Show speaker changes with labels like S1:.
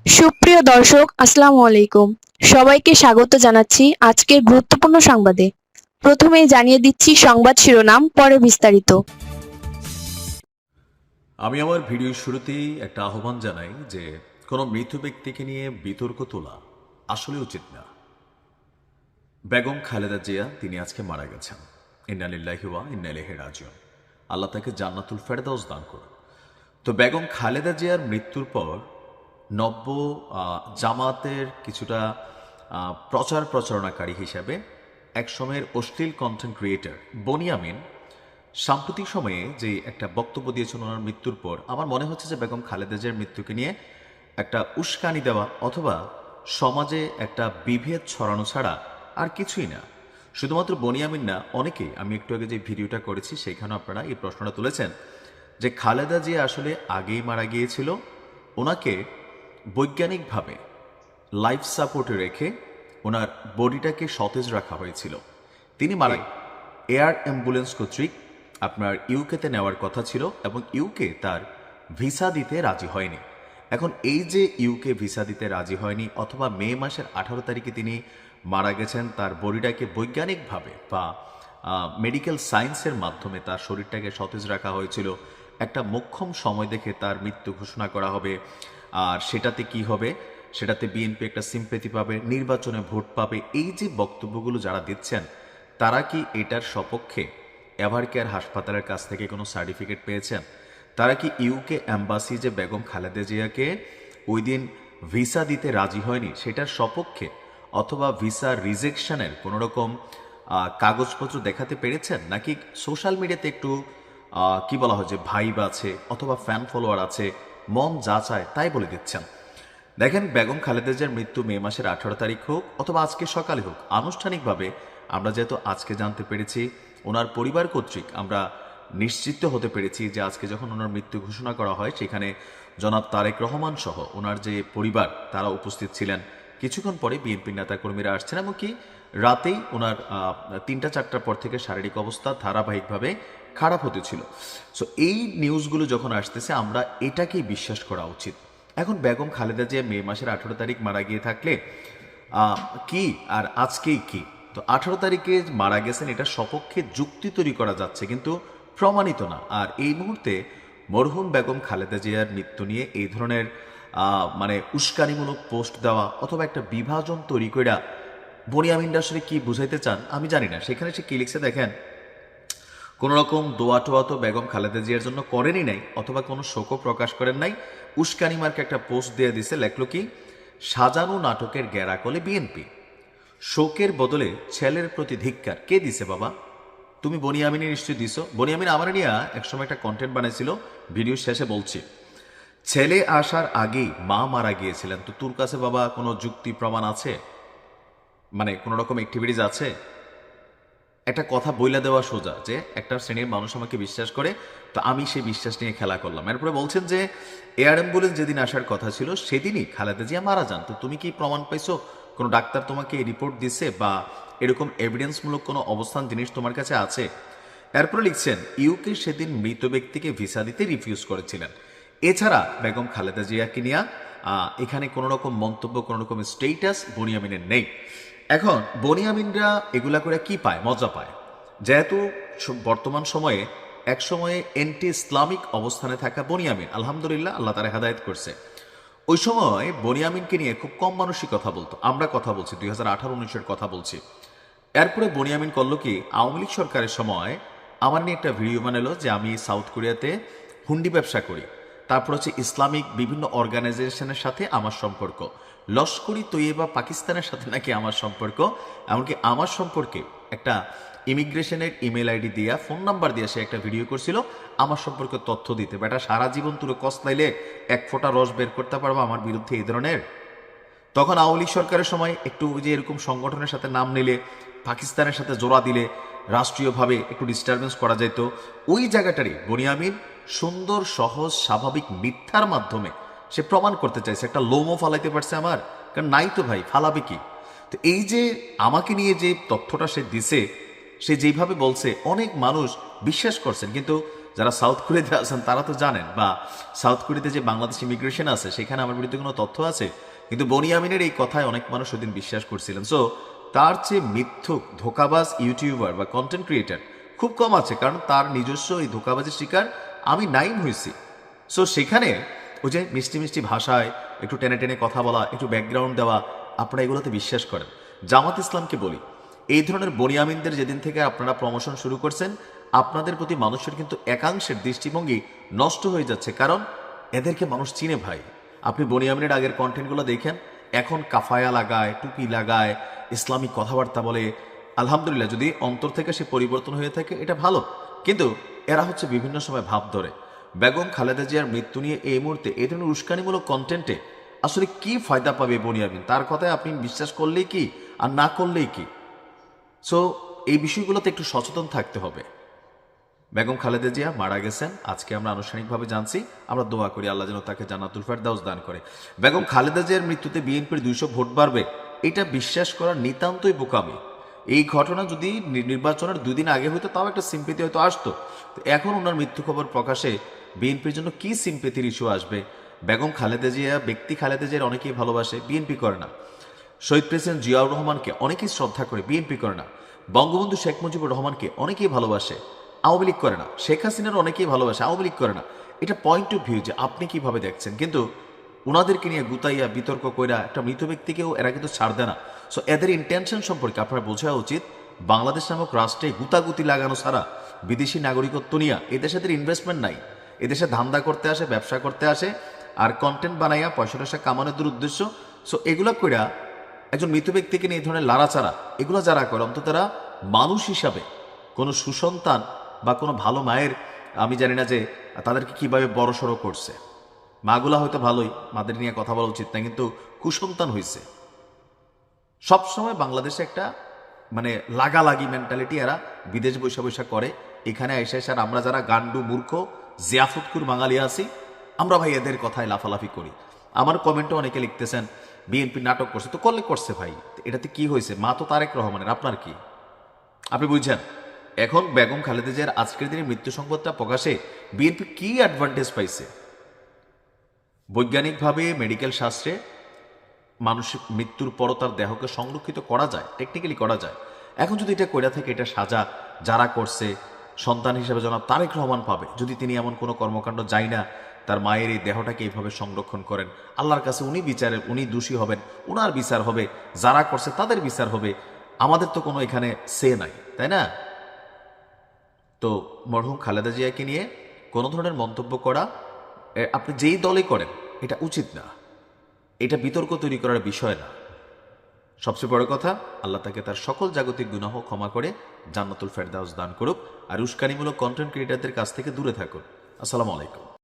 S1: সুপ্রিয় দর্শক, আসসালামু আলাইকুম। সবাইকে স্বাগত জানাচ্ছি আজকের গুরুত্বপূর্ণ সংবাদে। প্রথমেই জানিয়ে দিচ্ছি সংবাদ শিরোনাম, পরে বিস্তারিত।
S2: আমি আমার ভিডিওর শুরুতেই একটা আহ্বান জানাই যে কোনো মৃত ব্যক্তিকে নিয়ে বিতর্ক তোলা আসলে উচিত না। বেগম খালেদা জিয়া তিনি আজকে মারা গেছেন। ইন্না লিল্লাহি ওয়া ইন্না ইলাইহি রাজিউন। আল্লাহ তাকে জান্নাতুল ফেরদাউস দান করুন। তো বেগম খালেদা জিয়ার মৃত্যুর পর নব্য জামাতের কিছুটা প্রচার প্রচারণাকারী হিসাবে একসময়ের অশ্লীল কন্টেন্ট ক্রিয়েটর বনিয়ামিন সাম্প্রতিক সময়ে যে একটা বক্তব্য দিয়েছেন ওনার মৃত্যুর পর, আমার মনে হচ্ছে যে বেগম খালেদা জিয়ার মৃত্যুকে নিয়ে একটা উস্কানি দেওয়া অথবা সমাজে একটা বিভেদ ছড়ানো ছাড়া আর কিছুই না। শুধুমাত্র বনিয়ামিন না, অনেকেই, আমি একটু আগে যে ভিডিওটা করেছি সেখানে আপনারা এই প্রশ্নটা তুলেছেন যে খালেদা জিয়া আসলে আগেই মারা গিয়েছিল, ওনাকে বৈজ্ঞানিকভাবে লাইফ সাপোর্টে রেখে ওনার বডিটাকে সতেজ রাখা হয়েছিল। তিনি মারা এয়ার অ্যাম্বুলেন্স কর্তৃক আপনার ইউকেতে নেওয়ার কথা ছিল এবং ইউকে তার ভিসা দিতে রাজি হয়নি। এখন এই যে ইউকে ভিসা দিতে রাজি হয়নি অথবা মে মাসের 18 তারিখে তিনি মারা গেছেন, তার বডিটাকে বৈজ্ঞানিকভাবে বা মেডিকেল সায়েন্সের মাধ্যমে তার শরীরটাকে সতেজ রাখা হয়েছিল। একটা মোক্ষম সময় দেখে তার মৃত্যু ঘোষণা করা হবে, আর সেটাতে কি হবে, সেটাতে বিএনপি একটা সিম্পেথি পাবে, নির্বাচনে ভোট পাবে। এই যে বক্তব্যগুলো যারা দিচ্ছেন তারা কি এটার সপক্ষে এভারকেয়ার হাসপাতালের কাছ থেকে কোনো সার্টিফিকেট পেয়েছেন? তারা কি ইউকে অ্যাম্বাসি যে বেগম খালেদা জিয়াকে ওই দিন ভিসা দিতে রাজি হয়নি সেটার সপক্ষে অথবা ভিসা রিজেকশনের কোনো রকম কাগজপত্র দেখাতে পেরেছেন? নাকি সোশ্যাল মিডিয়াতে একটু কি বলা হয় যে ভাইব আছে অথবা ফ্যান ফলোয়ার আছে, মন যা চায় তাই বলে দিচ্ছেন? দেখেন, বেগম খালেদা জিয়ার মৃত্যু মে মাসের 18 তারিখ হোক অথবা আজকে সকালে হোক, আনুষ্ঠানিকভাবে আমরা যেহেতু আজকে জানতে পেরেছি, ওনার পরিবার কর্তৃক আমরা নিশ্চিত হতে পেরেছি যে আজকে যখন ওনার মৃত্যু ঘোষণা করা হয় সেখানে জনাব তারেক রহমান সহ ওনার যে পরিবার তারা উপস্থিত ছিলেন। কিছুক্ষণ পরে বিএনপির নেতাকর্মীরা আসছেন, এমনকি রাতেই ওনার 3টা-4টার পর থেকে শারীরিক অবস্থা ধারাবাহিকভাবে খারাপ হতে ছিল। সো এই নিউজগুলো যখন আসতেছে আমরা এটাকেই বিশ্বাস করা উচিত। এখন বেগম খালেদা জিয়া মে মাসের 18 তারিখ মারা গিয়ে থাকলে কি আর আজকেই কি, তো 18 তারিখে মারা গেছেন এটা সপক্ষে যুক্তি তৈরি করা যাচ্ছে কিন্তু প্রমাণিত না। আর এই মুহূর্তে মরহুম বেগম খালেদা জিয়ার মৃত্যু নিয়ে এই ধরনের মানে উস্কানিমূলক পোস্ট দেওয়া অথবা একটা বিভাজন তৈরি কইরা বনিয়ামিনরা আসলে কি বুঝাইতে চান আমি জানি না। সেখানে সে কি লিখছে দেখেন, কোন রকম দোয়া টোয়া তো বেগম খালেদা জিয়ার জন্য করেনই নাই অথবা কোনো শোকও প্রকাশ করেন নাই। উস্কানি মার্কে একটা পোস্ট দিয়ে দিছে, লেখলো কি, সাজানো নাটকের গেরাকলে বিএনপি, শোকের বদলে ছেলের প্রতি ধিক্কার। কে দিছে বাবা? তুমি বনিয়ামিনী নিশ্চয়ই দিছো। বনিয়ামিন আমার নিয়ে একসময় একটা কন্টেন্ট বানাইছিল, ভিডিও শেষে বলছি ছেলে আসার আগেই মা মারা গিয়েছিলেন, তো তোর কাছে বাবা কোনো যুক্তি প্রমাণ আছে? মানে কোনো রকম অ্যাক্টিভিটিস আছে? একটা কথা বইলা দেওয়া সোজা যে একটা শ্রেণীর মানুষ আমাকে বিশ্বাস করে, তো আমি সেই বিশ্বাস নিয়ে খেলা করলাম। এরপরে বলছেন যে এয়ার অ্যাম্বুলেন্স যেদিন আসার কথা ছিল সেদিনই খালেদা জিয়া মারা যান, তো তুমি কি প্রমাণ পাইছো? কোনো ডাক্তার তোমাকে রিপোর্ট দিচ্ছে বা এরকম এভিডেন্সমূলক কোনো অবস্থান জিনিস তোমার কাছে আছে? এরপরে লিখছেন ইউকে সেদিন মৃত ব্যক্তিকে ভিসা দিতে রিফিউজ করেছিলেন। এছাড়া বেগম খালেদা জিয়াকে নিয়ে এখানে কোনো রকম মন্তব্য, কোনো রকম স্টেটাস বনিয়ামিনের নেই। এখন বনিয়ামিনরা এগুলা করে কি পায়? মজা পায়। যেহেতু বর্তমান সময়ে এক সময়ে এন্টি ইসলামিক অবস্থানে থাকা বনিয়ামিন, আলহামদুলিল্লাহ আল্লাহ তারা হেদায়েত করছে, ওই সময় বনিয়ামিনকে নিয়ে খুব কম মানুষই কথা বলতো। আমরা কথা বলছি 2018-19-এর কথা বলছি। এরপরে বনিয়ামিন করলো কি, আওয়ামী লীগ সরকারের সময় আমার নিয়ে একটা ভিডিও বানালো যে আমি সাউথ কোরিয়াতে হুন্ডি ব্যবসা করি, তারপর হচ্ছে ইসলামিক বিভিন্ন অর্গানাইজেশনের সাথে আমার সম্পর্ক, লস্করি তৈয়বা পাকিস্তানের সাথে নাকি আমার সম্পর্ক, এমনকি আমার সম্পর্কে একটা ইমিগ্রেশনের ইমেল আইডি দিয়া ফোন নাম্বার দিয়ে সে একটা ভিডিও করছিল আমার সম্পর্কে তথ্য দিতে। বেটা সারা জীবন তুলে কসলাইলে এক ফোঁটা রস বের করতে পারবো আমার বিরুদ্ধে এই ধরনের? তখন আওয়ামী লীগ সরকারের সময় একটু যে এরকম সংগঠনের সাথে নাম নিলে, পাকিস্তানের সাথে জোড়া দিলে রাষ্ট্রীয়ভাবে একটু ডিস্টারবেন্স করা যেত, ওই জায়গাটারই বনিয়ামিন সুন্দর সহজ স্বাভাবিক মিথ্যার মাধ্যমে সে প্রমাণ করতে চাইছে। একটা লোমও ফালাইতে পারছে আমার, কারণ নাই তো ভাই, ফালাবে কি? তো এই যে আমাকে নিয়ে যে তথ্যটা সে দিছে, সে যেইভাবে বলছে অনেক মানুষ বিশ্বাস করছেন, কিন্তু যারা সাউথ কোরিয়াতে আছেন তারা তো জানেন, বা সাউথ কোরিয়াতে যে বাংলাদেশ ইমিগ্রেশন আছে সেখানে আমার বিরুদ্ধে কোনো তথ্য আছে, কিন্তু বনিয়ামিনের এই কথায় অনেক মানুষ ওদিন বিশ্বাস করছিলেন। সো তার চেয়ে মিথ্যুক ধোকাবাজ ইউটিউবার বা কন্টেন্ট ক্রিয়েটার খুব কম আছে, কারণ তার নিজস্ব এই ধোকাবাজের শিকার আমি নাইম হয়েছি। সো সেখানে ওই যে মিষ্টি মিষ্টি ভাষায় একটু টেনে টেনে কথা বলা, একটু ব্যাকগ্রাউন্ড দেওয়া, আপনারা এগুলোতে বিশ্বাস করেন। জামাত ইসলামকে বলি, এই ধরনের বনিয়ামিনদের যেদিন থেকে আপনারা প্রমোশন শুরু করছেন, আপনাদের প্রতি মানুষের কিন্তু একাংশের দৃষ্টিভঙ্গি নষ্ট হয়ে যাচ্ছে, কারণ এদেরকে মানুষ চিনে ভাই। আপনি বনিয়ামিনের আগের কন্টেন্টগুলো দেখেন, এখন কাফায়া লাগায়, টুপি লাগায়, ইসলামিক কথাবার্তা বলে। আলহামদুলিল্লাহ, যদি অন্তর থেকে সে পরিবর্তন হয়ে থাকে এটা ভালো, কিন্তু এরা হচ্ছে বিভিন্ন সময় ভাব ধরে। বেগম খালেদা জিয়ার মৃত্যু নিয়ে এই মুহূর্তে এই ধরনের উস্কানিমূলক কন্টেন্টে আসলে কি ফায়দা পাবে বনিয়ামিন? তার কথায় আপনি বিশ্বাস করলেই কি আর না করলেই কি? সো এই বিষয়গুলোতে একটু সচেতন থাকতে হবে। বেগম খালেদা জিয়া মারা গেছেন, আজকে আমরা আনুষ্ঠানিকভাবে জানছি। আমরা দোয়া করি আল্লাহ যেন তাকে জান্নাতুল ফেরদাউস দান করে। বেগম খালেদা জিয়ার মৃত্যুতে বিএনপির 200 ভোট বাড়বে, এটা বিশ্বাস করা নিতান্তই বোকামি। এই ঘটনা যদি নির্বাচনের 2 দিন আগে হইতো তাও একটা সিম্পেথি হয়তো আসতো। তো এখন ওনার মৃত্যু খবর প্রকাশে বিএনপির জন্য কি সিম্পেথির ইস্যু আসবে? বেগম খালেদা জিয়া, ব্যক্তি খালেদা জিয়ার অনেকেই ভালোবাসে, বিএনপি করে না। শহীদ প্রেসিডেন্ট জিয়াউর রহমানকে অনেকেই শ্রদ্ধা করে, বিএনপি করে না। বঙ্গবন্ধু শেখ মুজিবুর রহমানকে অনেকেই ভালোবাসে, আওয়ামী লীগ করে না। শেখ হাসিনার অনেকেই ভালোবাসে, আওয়ামী লীগ করে না। এটা পয়েন্ট অফ ভিউ যে আপনি কিভাবে দেখছেন, কিন্তু ওনাদেরকে নিয়ে গুতাইয়া বিতর্ক কইরা একটা মৃত ব্যক্তিকেও এরা কিন্তু ছাড় দেয় না। সো এদের ইন্টেনশন সম্পর্কে আপনার বোঝা উচিত। বাংলাদেশ নামক রাষ্ট্রে গুতাগুতি লাগানো ছাড়া বিদেশি নাগরিকত্ব নিয়ে এদেশে এদের ইনভেস্টমেন্ট নাই। এদেশে ধান্দা করতে আসে, ব্যবসা করতে আসে, আর কন্টেন্ট বানাইয়া পয়সা টয়সা কামানোর উদ্দেশ্য। সো এগুলা কইরা একজন মৃত ব্যক্তিকে নিয়ে এই ধরনের লাড়াচাড়া এগুলো যারা করে, অন্তত তারা মানুষ হিসাবে কোনো সুসন্তান বা কোনো ভালো মায়ের, আমি জানি না যে তাদেরকে কিভাবে বড়সড় করছে। মাগুলা হয়তো ভালোই, মাদের নিয়ে কথা বলা উচিত না, কিন্তু কুসন্তান হয়েছে। সবসময় বাংলাদেশে একটা মানে লাগালাগি মেন্টালিটি এরা বিদেশ বৈশা বৈশা করে। এখানে এসে এসে আমরা যারা গান্ডু মূর্খ জিয়াফুতকুর বাঙালি আছি, আমরা ভাই এদের কথায় লাফালাফি করি। আমার কমেন্টে অনেকে লিখতেছেন বিএনপি নাটক করছে, তো করলে করছে ভাই, এটাতে কি হয়েছে? মা তো তারেক রহমানের, আপনার কি? আপনি বুঝছেন? এখন বেগম খালেদা জিয়ার আজকের দিনে মৃত্যু সংবাদটা প্রকাশে বিএনপি কি অ্যাডভান্টেজ পাইছে? বৈজ্ঞানিকভাবে মেডিকেল শাস্ত্রে মানুষের মৃত্যুর পরও তার দেহকে সংরক্ষিত করা যায়, টেকনিক্যালি করা যায়। এখন যদি এটা কইরা থেকে এটা সাজা যারা করছে, সন্তান হিসেবে জনাব তারেক রহমান পাবে, যদি তিনি এমন কোনো কর্মকাণ্ড যায় না, তার মায়ের এই দেহটাকে এইভাবে সংরক্ষণ করেন, আল্লাহর কাছে উনি দোষী হবেন, উনার বিচার হবে, যারা করছে তাদের বিচার হবে। আমাদের তো কোনো এখানে সে নাই, তাই না? তো মরহুম খালেদা জিয়াকে নিয়ে কোনো ধরনের মন্তব্য করা, আপনি যেই দলে করেন, এটা উচিত না। এটা বিতর্ক তৈরি করার বিষয় না। সবচেয়ে বড় কথা, আল্লাহ তাকে তার সকল জাগতিক গুনাহ ক্ষমা করে জান্নাতুল ফেরদাউস দান করুক, আর উস্কানিমূলক কন্টেন্ট ক্রিয়েটারদের কাছ থেকে দূরে থাকুন। আসসালামু আলাইকুম।